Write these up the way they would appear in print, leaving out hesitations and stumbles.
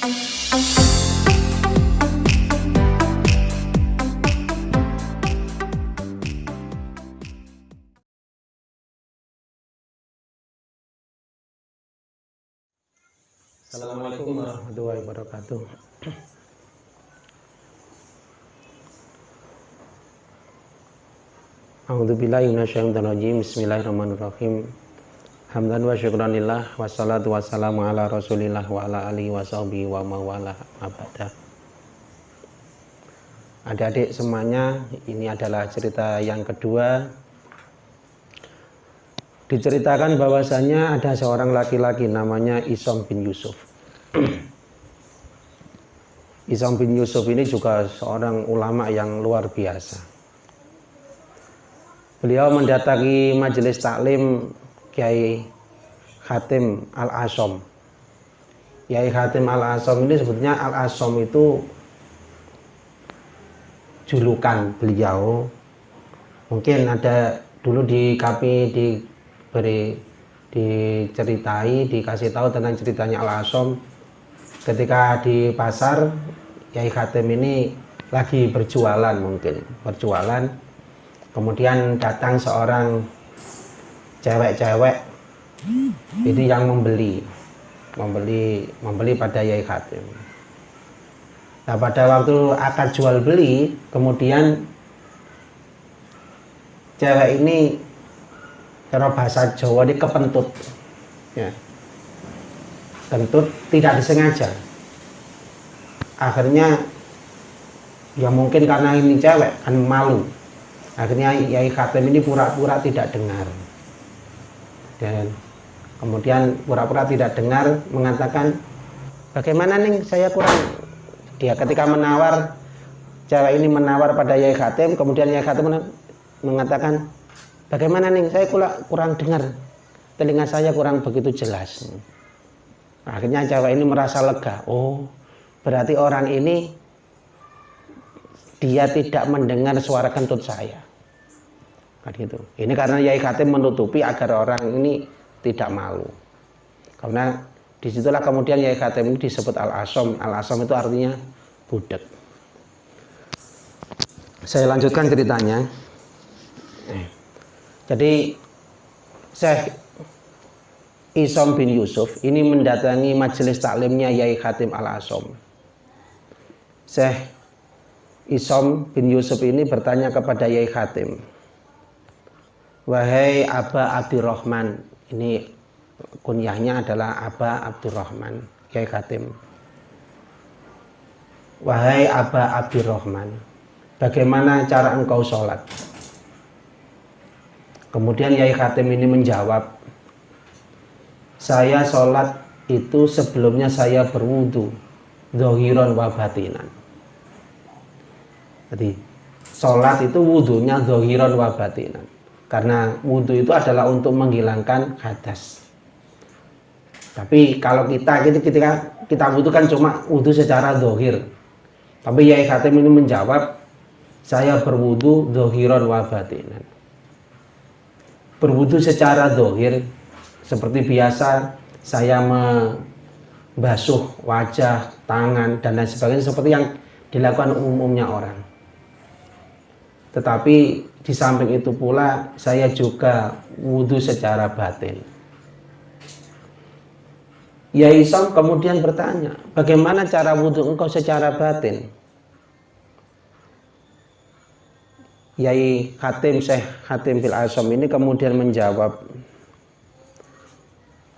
Assalamualaikum warahmatullahi wabarakatuh. A'udzubillahi minasyaitonir rajim. Bismillahirrahmanirrahim. Hamdan wa syukranillah wassalatu wassalamu ala Rasulillah wa ala alihi washabihi wa mawala abada. Adik-adik semuanya, ini adalah cerita yang kedua. Diceritakan bahwasanya ada seorang laki-laki namanya Isom bin Yusuf. Isom bin Yusuf ini juga seorang ulama yang luar biasa. Beliau mendatangi majelis taklim Kiai Hatim Al-Asom. Kiai Hatim Al-Asom ini sebetulnya Al-Asom itu julukan beliau. Mungkin ada dulu kami diceritai, dikasih tahu tentang ceritanya Al-Asom. Ketika di pasar, Kiai Hatim ini lagi berjualan, kemudian datang seorang cewek-cewek ini yang membeli pada Kiai Hatim. Nah, pada waktu akad jual beli, kemudian cewek ini, cara bahasa Jawa ini kepentut, ya. Kentut tidak disengaja. Akhirnya ya mungkin karena ini cewek kan malu. Akhirnya Kiai Hatim ini pura-pura tidak dengar. Dan kemudian pura-pura tidak dengar mengatakan, bagaimana nih saya kurang. Dia ketika menawar, cewek ini menawar pada Kiai Hatim, kemudian Kiai Hatim mengatakan, bagaimana nih saya kurang dengar, telinga saya kurang begitu jelas. Akhirnya cewek ini merasa lega. Oh, berarti orang ini dia tidak mendengar suara kentut saya. Kan gitu. Ini karena Kiai Hatim menutupi agar orang ini tidak malu. Karena disitulah kemudian Kiai Hatim ini disebut Al-Asom. Al-Asom itu artinya budak. Saya lanjutkan ceritanya. Jadi Syekh Isom bin Yusuf ini mendatangi majelis taklimnya Kiai Hatim Al-Asom. Syekh Isom bin Yusuf ini bertanya kepada Kiai Hatim, wahai Aba Abdurrahman, ini kunyahnya adalah Aba Abdurrahman, Kiai Hatim. Wahai Aba Abdurrahman, bagaimana cara engkau sholat? Kemudian Kiai Hatim ini menjawab, saya sholat itu sebelumnya saya berwudu, dhohiron wa batinan. Jadi sholat itu wudunya dhohiron wa batinan. Karena wudu itu adalah untuk menghilangkan hadas. Tapi kalau kita wudu kan cuma wudu secara dhohir. Tapi Kiai Hatim ini menjawab, saya berwudu dhohiron wa batinan. Berwudu secara dhohir seperti biasa saya membasuh wajah, tangan dan lain sebagainya seperti yang dilakukan umumnya orang. Tetapi di samping itu pula saya juga wudu secara batin. Kiai Isom kemudian bertanya, bagaimana cara wudu engkau secara batin? Kiai Hatim, Syekh Hatim bin Asom ini kemudian menjawab,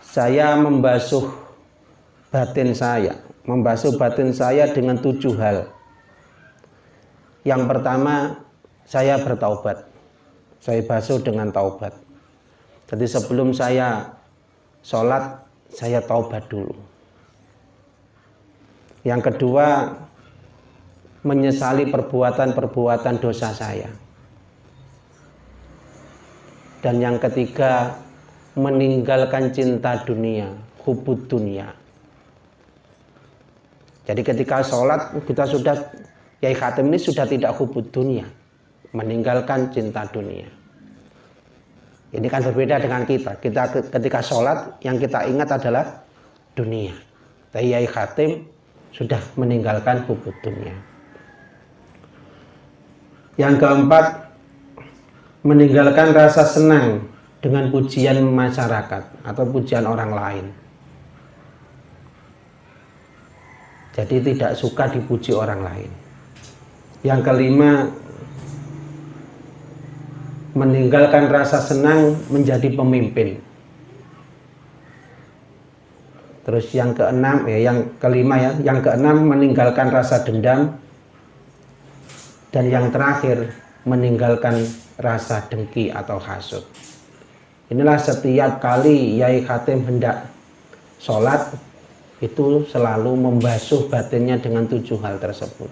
saya membasuh batin saya dengan 7 hal. Yang pertama, saya bertaubat. Saya basuh dengan taubat. Jadi sebelum saya sholat, saya taubat dulu. Yang kedua, menyesali perbuatan-perbuatan dosa saya. Dan yang ketiga, meninggalkan cinta dunia, hubud dunia. Jadi ketika sholat kita sudah, Kiai Hatim ini sudah tidak hubud dunia, meninggalkan cinta dunia. Ini kan berbeda dengan kita. Kita ketika sholat yang kita ingat adalah dunia. Tapi Kiai Hatim sudah meninggalkan hubud dunia. Yang keempat, meninggalkan rasa senang dengan pujian masyarakat atau pujian orang lain. Jadi tidak suka dipuji orang lain. Yang kelima, meninggalkan rasa senang menjadi pemimpin. Terus yang keenam, yang keenam meninggalkan rasa dendam, dan yang terakhir meninggalkan rasa dengki atau hasud. Inilah setiap kali Yai Khatim hendak sholat itu selalu membasuh batinnya dengan 7 hal tersebut.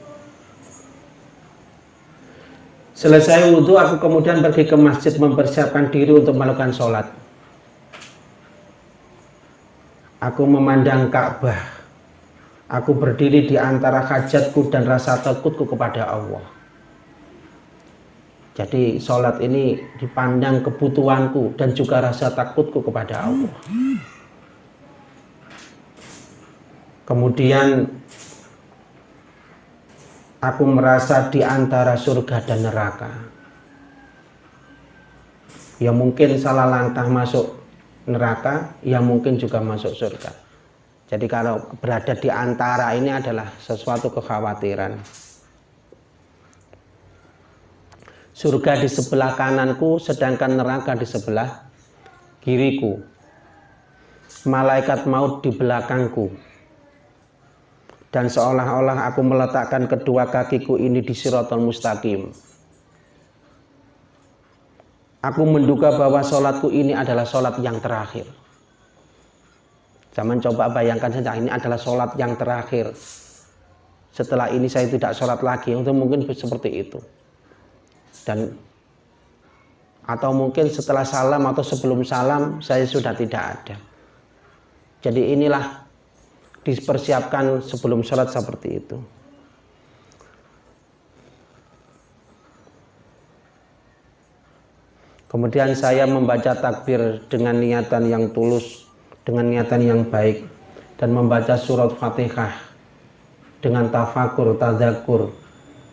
Selesai wudhu, aku kemudian pergi ke masjid mempersiapkan diri untuk melakukan sholat. Aku memandang Ka'bah. Aku berdiri di antara hajatku dan rasa takutku kepada Allah. Jadi sholat ini dipandang kebutuhanku dan juga rasa takutku kepada Allah. Kemudian aku merasa di antara surga dan neraka. Ya mungkin salah langkah masuk neraka, ya mungkin juga masuk surga. Jadi kalau berada di antara ini adalah sesuatu kekhawatiran. Surga di sebelah kananku, sedangkan neraka di sebelah kiriku. Malaikat maut di belakangku. Dan seolah-olah aku meletakkan kedua kakiku ini di Shiratal Mustaqim. Aku menduga bahwa sholatku ini adalah sholat yang terakhir. Zaman coba bayangkan saja, ini adalah sholat yang terakhir. Setelah ini saya tidak sholat lagi, untuk mungkin seperti itu. Dan atau mungkin setelah salam atau sebelum salam saya sudah tidak ada. Jadi inilah dipersiapkan sebelum sholat seperti itu. Kemudian saya membaca takbir dengan niatan yang tulus, dengan niatan yang baik, dan membaca surat Fatihah dengan tafakur,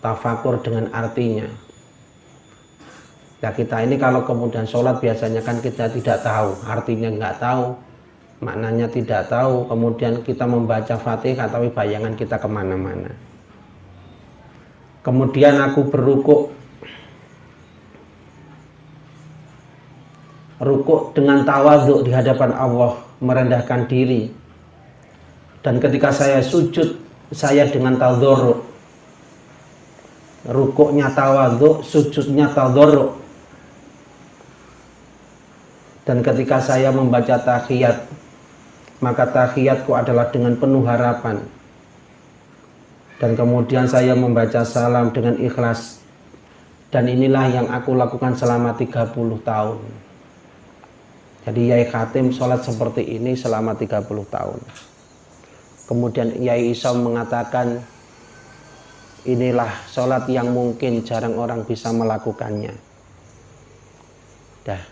tafakur dengan artinya. Nah kita ini kalau kemudian sholat biasanya kan kita tidak tahu, artinya nggak tahu, maknanya tidak tahu, kemudian kita membaca Fatihah tapi bayangan kita kemana-mana. Kemudian aku berrukuk, rukuk dengan tawadhu di hadapan Allah, merendahkan diri. Dan ketika saya sujud, saya dengan tadharru. Rukuknya tawadhu, sujudnya tadharru. Dan ketika saya membaca tahiyat, maka tahiyatku adalah dengan penuh harapan. Dan kemudian saya membaca salam dengan ikhlas. Dan inilah yang aku lakukan selama 30 tahun. Jadi Yai Khatim sholat seperti ini selama 30 tahun. Kemudian Yai Isom mengatakan, inilah sholat yang mungkin jarang orang bisa melakukannya. Dah.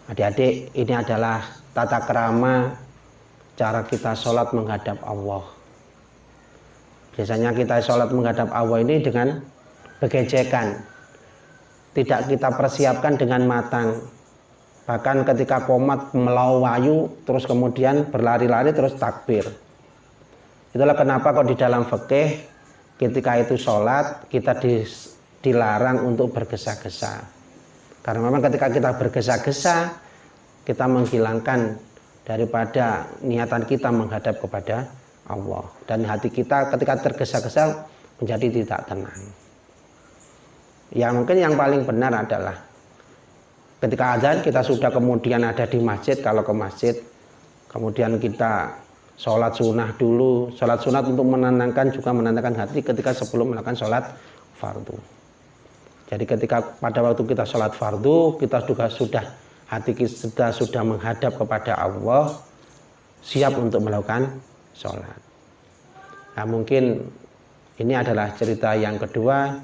Adik-adik, ini adalah tata krama cara kita sholat menghadap Allah. Biasanya kita sholat menghadap Allah ini dengan begejekan. Tidak kita persiapkan dengan matang. Bahkan ketika qomat melawayu, terus kemudian berlari-lari, terus takbir. Itulah kenapa kok di dalam fikih, ketika itu sholat, kita dilarang untuk bergesa-gesa. Karena memang ketika kita bergesa-gesa, kita menghilangkan daripada niatan kita menghadap kepada Allah. Dan hati kita ketika tergesa-gesa menjadi tidak tenang. Ya mungkin yang paling benar adalah ketika azan kita sudah kemudian ada di masjid, kalau ke masjid, kemudian kita sholat sunnah dulu. Sholat sunnah untuk menenangkan, juga menenangkan hati ketika sebelum melakukan sholat fardu. Jadi ketika pada waktu kita sholat fardu, kita juga hati kita sudah menghadap kepada Allah, siap untuk melakukan sholat. Nah mungkin ini adalah cerita yang kedua.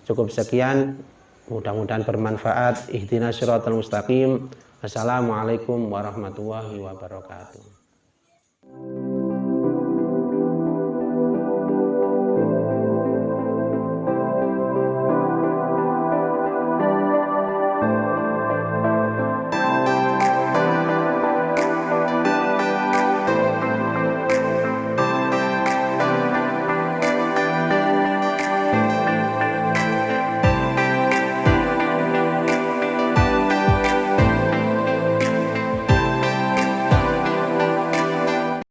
Cukup sekian, mudah-mudahan bermanfaat. Ihdinas siratal mustaqim. Assalamualaikum warahmatullahi wabarakatuh.